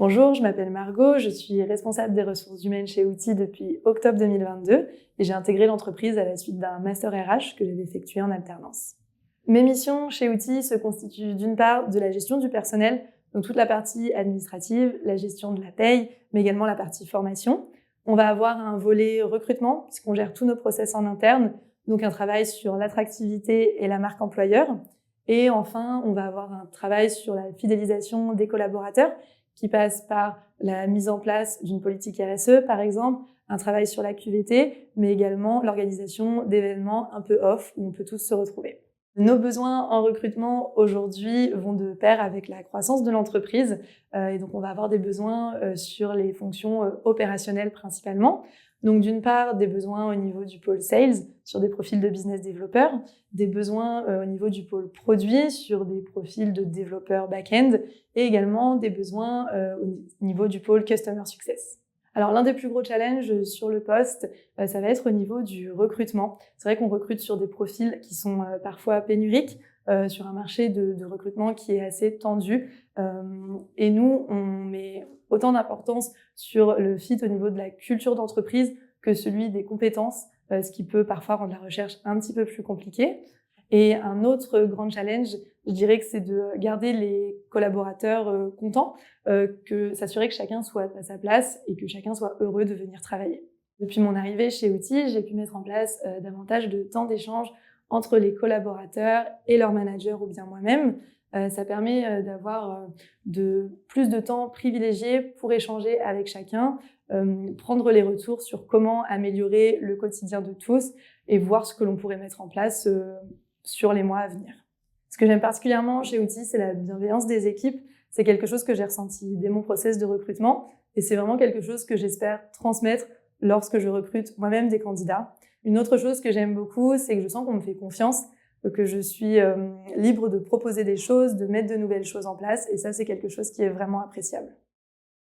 Bonjour, je m'appelle Margot, je suis responsable des ressources humaines chez Outil depuis octobre 2022 et j'ai intégré l'entreprise à la suite d'un master RH que j'avais effectué en alternance. Mes missions chez Outil se constituent d'une part de la gestion du personnel, donc toute la partie administrative, la gestion de la paye, mais également la partie formation. On va avoir un volet recrutement puisqu'on gère tous nos process en interne, donc un travail sur l'attractivité et la marque employeur. Et enfin, on va avoir un travail sur la fidélisation des collaborateurs qui passe par la mise en place d'une politique RSE, par exemple, un travail sur la QVT, mais également l'organisation d'événements un peu off où on peut tous se retrouver. Nos besoins en recrutement aujourd'hui vont de pair avec la croissance de l'entreprise et donc on va avoir des besoins sur les fonctions opérationnelles principalement. Donc d'une part, des besoins au niveau du pôle sales sur des profils de business développeurs, des besoins au niveau du pôle produit sur des profils de développeurs back-end et également des besoins au niveau du pôle customer success. Alors l'un des plus gros challenges sur le poste, ça va être au niveau du recrutement. C'est vrai qu'on recrute sur des profils qui sont parfois pénuriques, sur un marché de recrutement qui est assez tendu. Et nous, on met autant d'importance sur le fit au niveau de la culture d'entreprise que celui des compétences, ce qui peut parfois rendre la recherche un petit peu plus compliquée. Et un autre grand challenge, je dirais que c'est de garder les collaborateurs contents, que s'assurer que chacun soit à sa place et que chacun soit heureux de venir travailler. Depuis mon arrivée chez Outil, j'ai pu mettre en place davantage de temps d'échange entre les collaborateurs et leurs managers ou bien moi-même. Ça permet d'avoir plus de temps privilégié pour échanger avec chacun, prendre les retours sur comment améliorer le quotidien de tous et voir ce que l'on pourrait mettre en place sur les mois à venir. Ce que j'aime particulièrement chez Outil, c'est la bienveillance des équipes. C'est quelque chose que j'ai ressenti dès mon process de recrutement et c'est vraiment quelque chose que j'espère transmettre lorsque je recrute moi-même des candidats. Une autre chose que j'aime beaucoup, c'est que je sens qu'on me fait confiance, que je suis libre de proposer des choses, de mettre de nouvelles choses en place et ça, c'est quelque chose qui est vraiment appréciable.